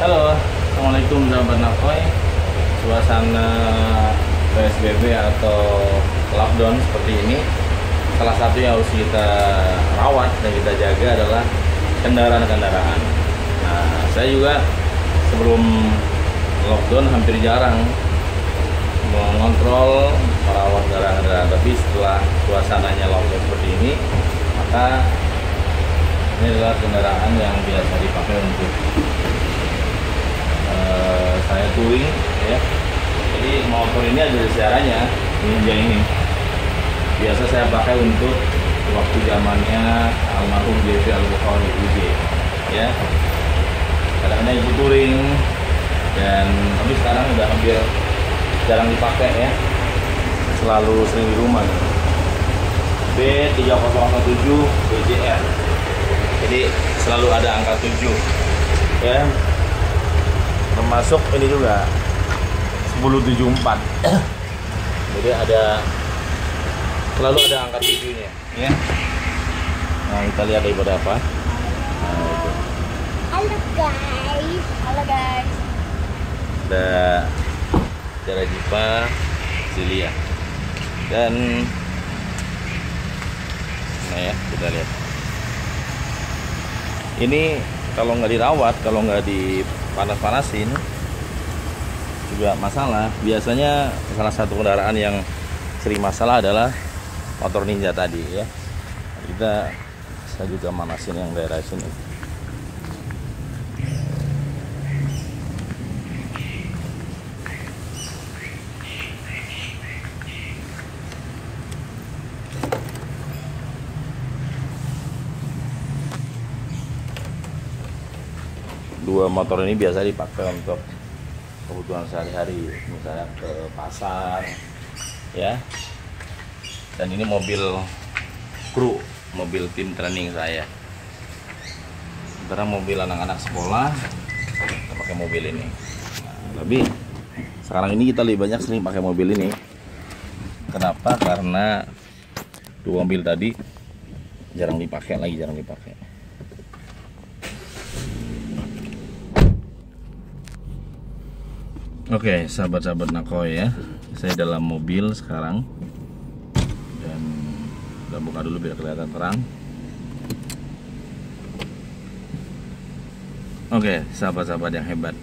Halo, Assalamualaikum sahabat Nakoy. Suasana PSBB atau lockdown seperti ini, salah satu yang harus kita rawat dan kita jaga adalah kendaraan-kendaraan. Nah, saya juga sebelum lockdown hampir jarang mengontrol merawat kendaraan-kendaraan, tapi setelah suasananya lockdown seperti ini, maka ini adalah kendaraan yang biasa dipakai untuk saya touring ya. Jadi motor ini ada sejarahnya. Ninja ini biasa saya pakai untuk waktu zamannya almarhum JV Al-Bukhari UJ ya. Kadang-kadang ikut touring, dan tapi sekarang udah hampir jarang dipakai ya. Selalu sering di rumah. B3017 BJR. Jadi selalu ada angka 7 ya. Termasuk ini juga 1074. Jadi selalu ada angka 7 nya ya. Nah, kita lihat daripada apa. Nah, itu. Halo guys. Halo guys. Ada Cara Jipa Zilia. Dan nah ya, kita lihat. Ini kalau nggak dirawat, kalau nggak dipanas-panasin juga masalah. Biasanya salah satu kendaraan yang sering masalah adalah motor Ninja tadi ya. Saya juga manasin yang daerah sini. Dua motor ini biasa dipakai untuk kebutuhan sehari-hari, misalnya ke pasar ya. Dan ini mobil kru, mobil tim training saya. Sementara mobil anak-anak sekolah kita pakai mobil ini. Nah, tapi sekarang ini kita lebih banyak sering pakai mobil ini. Kenapa? Karena dua mobil tadi jarang dipakai. Oke, sahabat-sahabat Nakoy ya, saya dalam mobil sekarang dan kita buka dulu biar kelihatan terang. Oke, sahabat-sahabat yang hebat,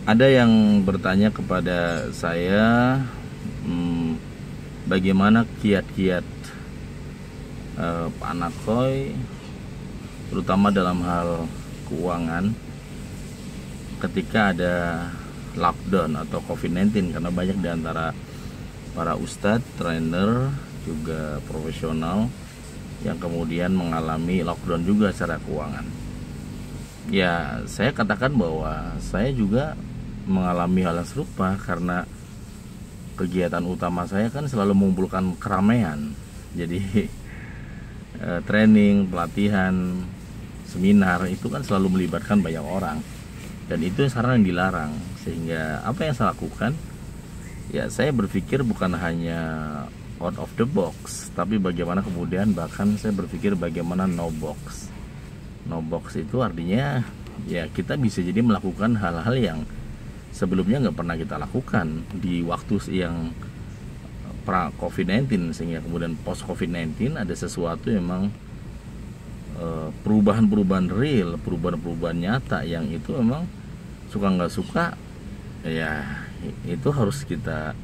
ada yang bertanya kepada saya bagaimana kiat-kiat Pak Nakoy, terutama dalam hal keuangan ketika ada lockdown atau COVID-19, karena banyak diantara para ustadz, trainer, juga profesional yang kemudian mengalami lockdown juga secara keuangan. Ya, saya katakan bahwa saya juga mengalami hal yang serupa, karena kegiatan utama saya kan selalu mengumpulkan keramaian. Jadi training, pelatihan, seminar itu kan selalu melibatkan banyak orang. Dan itu sekarang yang dilarang. Sehingga apa yang saya lakukan, ya saya berpikir bukan hanya out of the box, tapi bagaimana kemudian bahkan saya berpikir bagaimana no box. No box itu artinya ya kita bisa jadi melakukan hal-hal yang sebelumnya nggak pernah kita lakukan di waktu yang pra COVID-19, sehingga kemudian post COVID-19 ada sesuatu yang memang perubahan-perubahan real, perubahan-perubahan nyata yang itu memang suka nggak suka ya itu harus kita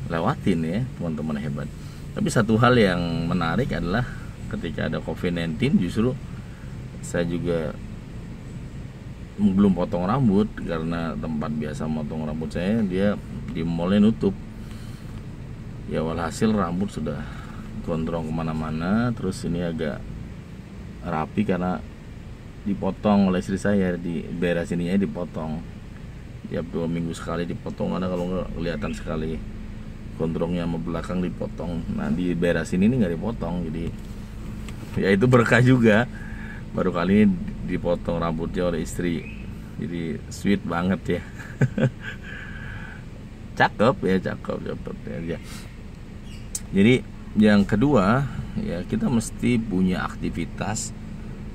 lewatin ya teman-teman hebat. Tapi satu hal yang menarik adalah ketika ada COVID-19 justru saya juga belum potong rambut, karena tempat biasa motong rambut saya dia di mallnya nutup ya. Walhasil rambut sudah gondrong kemana-mana. Terus ini agak rapi karena dipotong oleh istri saya, di daerah sininya dipotong tiap 2 minggu sekali dipotong, ada kalau nggak kelihatan sekali gondrongnya sama belakang dipotong. Nah di daerah sini ini nggak dipotong, jadi ya itu berkah juga. Baru kali ini dipotong rambutnya oleh istri, jadi sweet banget ya. Cakep ya. Jadi yang kedua ya, kita mesti punya aktivitas,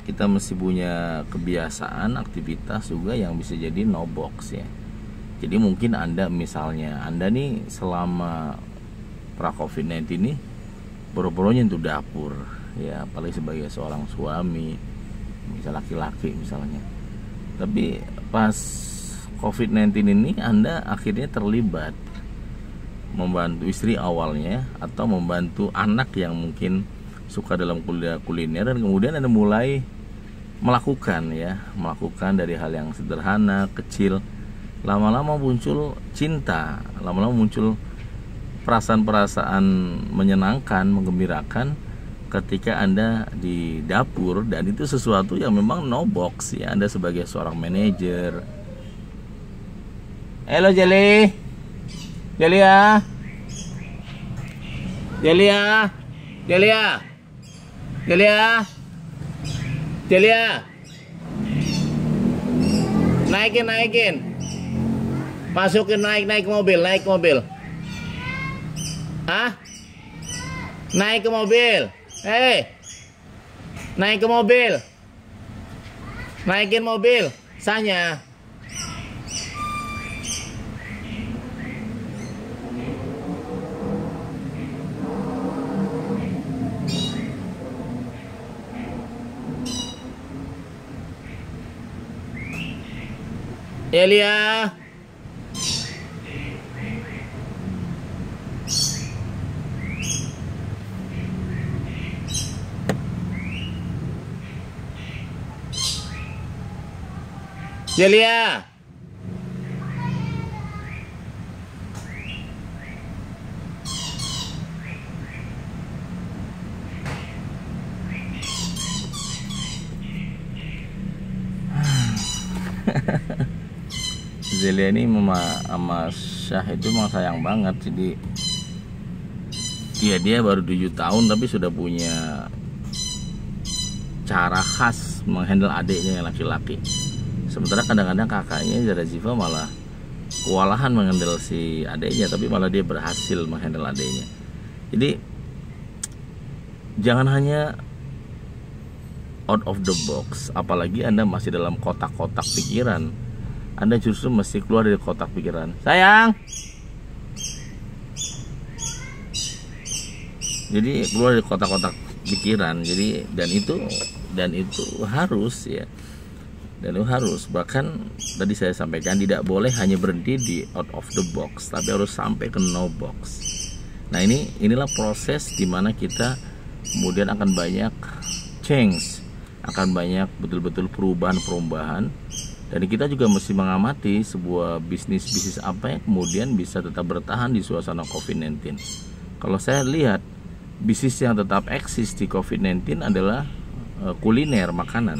kita mesti punya kebiasaan aktivitas juga yang bisa jadi no box ya. Jadi mungkin Anda misalnya nih selama pra COVID-19 ini boro-boronya untuk dapur ya, apalagi sebagai seorang suami, misal laki-laki misalnya. Tapi pas COVID-19 ini Anda akhirnya terlibat membantu istri awalnya atau membantu anak yang mungkin suka dalam kuliner, dan kemudian Anda mulai melakukan dari hal yang sederhana, kecil, lama-lama muncul cinta, lama-lama muncul perasaan-perasaan menyenangkan, menggembirakan ketika Anda di dapur, dan itu sesuatu yang memang no box ya. Anda sebagai seorang manajer. Halo Jeli. Jelia. Jelia. Jelia. Jelia. Jelia. Naikin. Masukin, naik mobil. Hah? Naik ke mobil. Naik ke mobil. Naikin mobil. Sanya. Elia. Celia. Zelia ini sama Syah itu memang sayang banget. Jadi ya dia baru 7 tahun tapi sudah punya cara khas menghandle adiknya yang laki-laki. Sementara kadang-kadang kakaknya Zara Ziva malah kewalahan menghandle si adiknya, tapi malah dia berhasil menghandle adiknya. Jadi jangan hanya out of the box, apalagi Anda masih dalam kotak-kotak pikiran. Anda justru mesti keluar dari kotak pikiran. Sayang. Jadi keluar dari kotak-kotak pikiran. Jadi dan itu harus ya. Dan itu harus, bahkan tadi saya sampaikan tidak boleh hanya berhenti di out of the box, tapi harus sampai ke no box. Nah, inilah proses dimana kita kemudian akan banyak change, akan banyak betul-betul perubahan. Dan kita juga mesti mengamati sebuah bisnis apa yang kemudian bisa tetap bertahan di suasana COVID-19. Kalau saya lihat, bisnis yang tetap eksis di COVID-19 adalah kuliner, makanan.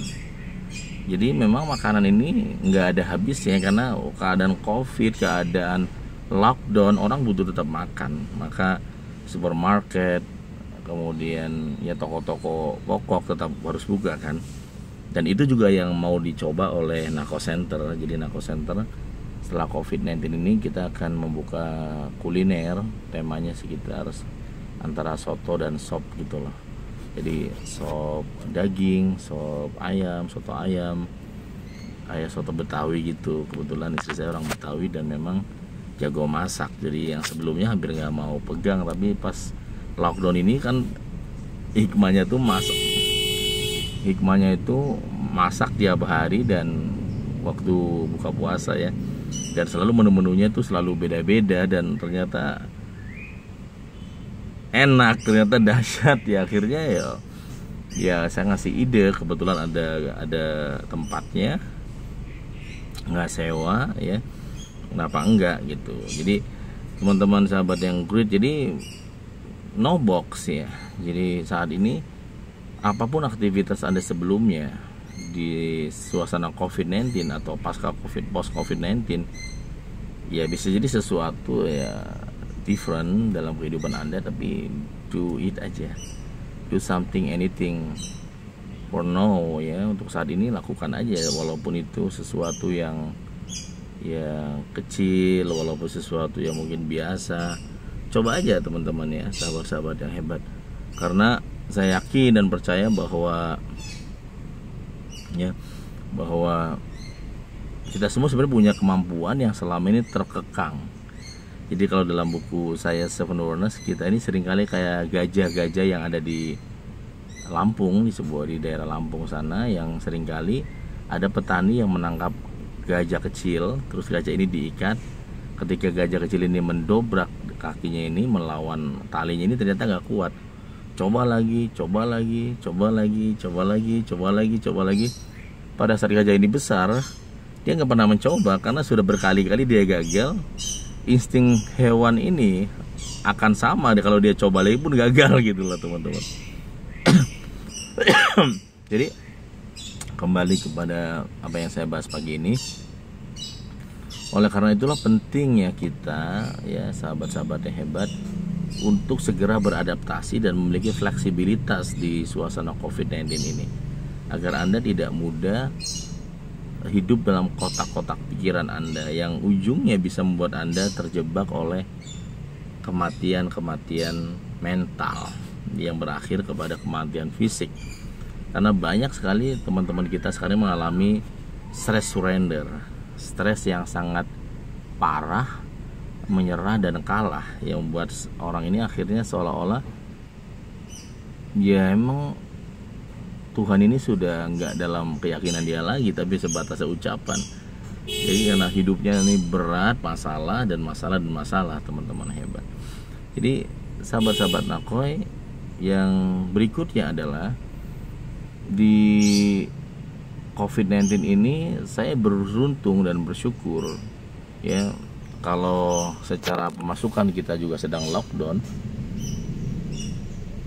Jadi memang makanan ini nggak ada habisnya, karena keadaan COVID, keadaan lockdown, orang butuh tetap makan. Maka supermarket, kemudian ya toko-toko pokok tetap harus buka kan. Dan itu juga yang mau dicoba oleh Nako Center. Jadi Nako Center setelah COVID-19 ini kita akan membuka kuliner, temanya sekitar antara soto dan sop gitu loh. Jadi sop daging, sop ayam, soto ayam, kayak soto Betawi gitu. Kebetulan istri saya orang Betawi dan memang jago masak. Jadi yang sebelumnya hampir nggak mau pegang, tapi pas lockdown ini kan hikmahnya tuh masak. Hikmahnya itu masak tiap hari dan waktu buka puasa ya. Dan selalu menu-menunya tuh selalu beda-beda dan ternyata enak, ternyata dahsyat ya. Akhirnya ya saya ngasih ide, kebetulan ada tempatnya, nggak sewa ya, kenapa enggak gitu. Jadi teman-teman sahabat yang great, jadi no box ya. Jadi saat ini apapun aktivitas Anda sebelumnya di suasana COVID-19 atau pasca post COVID-19 ya bisa jadi sesuatu ya different dalam kehidupan Anda, tapi do it aja, do something, anything for now ya. Untuk saat ini lakukan aja, walaupun itu sesuatu yang kecil, walaupun sesuatu yang mungkin biasa. Coba aja teman-teman ya, sahabat-sahabat yang hebat, karena saya yakin dan percaya bahwa ya, bahwa kita semua sebenarnya punya kemampuan yang selama ini terkekang. Jadi kalau dalam buku saya Seven Wonders, kita ini seringkali kayak gajah-gajah yang ada di Lampung, di daerah Lampung sana, yang seringkali ada petani yang menangkap gajah kecil, terus gajah ini diikat. Ketika gajah kecil ini mendobrak kakinya ini melawan talinya ini, ternyata nggak kuat. Coba lagi. Pada saat gajah ini besar, dia nggak pernah mencoba karena sudah berkali-kali dia gagal. Insting hewan ini akan sama kalau dia coba lagi pun gagal gitu loh teman-teman. Jadi kembali kepada apa yang saya bahas pagi ini. Oleh karena itulah pentingnya kita, ya sahabat-sahabat yang hebat, untuk segera beradaptasi dan memiliki fleksibilitas di suasana COVID-19 ini, agar Anda tidak mudah hidup dalam kotak-kotak pikiran Anda yang ujungnya bisa membuat Anda terjebak oleh kematian-kematian mental yang berakhir kepada kematian fisik. Karena banyak sekali teman-teman kita sekarang mengalami stress surrender, stres yang sangat parah, menyerah dan kalah, yang membuat orang ini akhirnya seolah-olah ya emang Tuhan ini sudah nggak dalam keyakinan dia lagi, tapi sebatas ucapan. Jadi karena hidupnya ini berat, masalah teman-teman hebat. Jadi sahabat-sahabat Nakoi, yang berikutnya adalah di COVID-19 ini saya beruntung dan bersyukur, ya, kalau secara pemasukan kita juga sedang lockdown,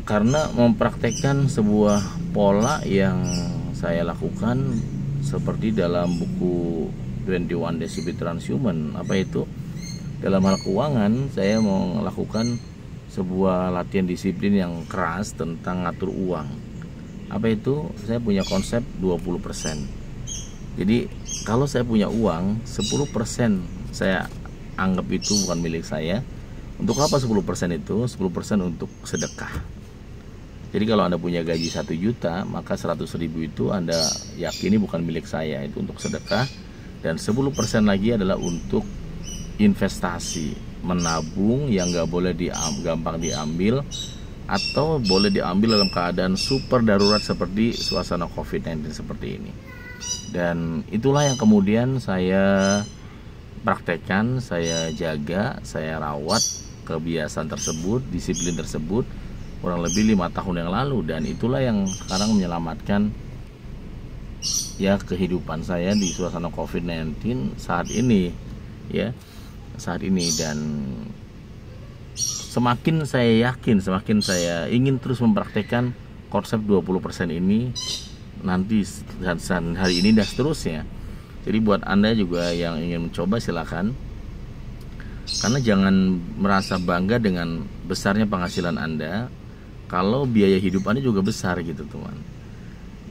karena mempraktekkan sebuah pola yang saya lakukan seperti dalam buku 21 Days to be Transhuman. Apa itu? Dalam hal keuangan, saya mau melakukan sebuah latihan disiplin yang keras tentang ngatur uang. Apa itu? Saya punya konsep 20%. Jadi kalau saya punya uang, 10% saya anggap itu bukan milik saya. Untuk apa 10% itu? 10% untuk sedekah. Jadi kalau Anda punya gaji 1 juta, maka 100.000 itu Anda yakini bukan milik saya, itu untuk sedekah. Dan 10% lagi adalah untuk investasi, menabung yang nggak boleh gampang diambil, atau boleh diambil dalam keadaan super darurat seperti suasana COVID-19 seperti ini. Dan itulah yang kemudian saya praktekkan, saya jaga, saya rawat kebiasaan tersebut, disiplin tersebut kurang lebih 5 tahun yang lalu, dan itulah yang sekarang menyelamatkan ya kehidupan saya di suasana COVID-19 saat ini, ya saat ini. Dan semakin saya yakin, semakin saya ingin terus mempraktekkan konsep 20% ini nanti hari ini dan seterusnya. Jadi buat Anda juga yang ingin mencoba, silakan. Karena jangan merasa bangga dengan besarnya penghasilan Anda kalau biaya hidup Anda juga besar gitu teman.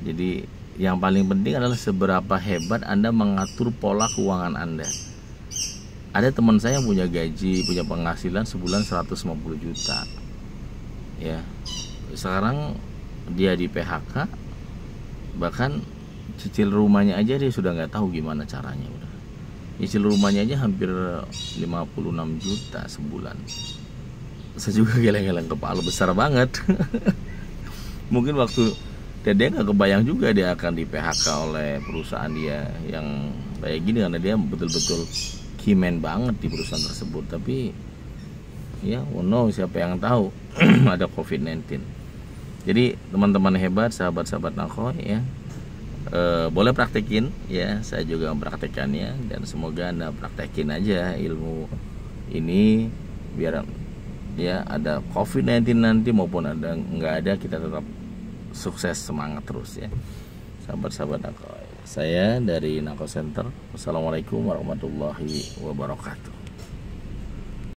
Jadi yang paling penting adalah seberapa hebat Anda mengatur pola keuangan Anda. Ada teman saya yang punya gaji, punya penghasilan sebulan 150 juta. Ya. Sekarang dia di PHK, bahkan cicil rumahnya aja dia sudah nggak tahu gimana caranya udah. Cicil rumahnya aja hampir 56 juta sebulan. Saya juga geleng-geleng kepala, besar banget. Mungkin waktu dia nggak kebayang juga dia akan di PHK oleh perusahaan dia yang kayak gini, karena dia betul-betul keyman banget di perusahaan tersebut. Tapi ya, siapa yang tahu ada COVID-19. Jadi teman-teman hebat, sahabat-sahabat Nakoi, ya, boleh praktekin, ya, saya juga mempraktekannya, dan semoga Anda praktekin aja ilmu ini biar ya ada COVID-19 nanti maupun ada nggak ada, kita tetap sukses, semangat terus ya sahabat-sahabat Nakoi. Saya dari Nako Center. Wassalamualaikum warahmatullahi wabarakatuh.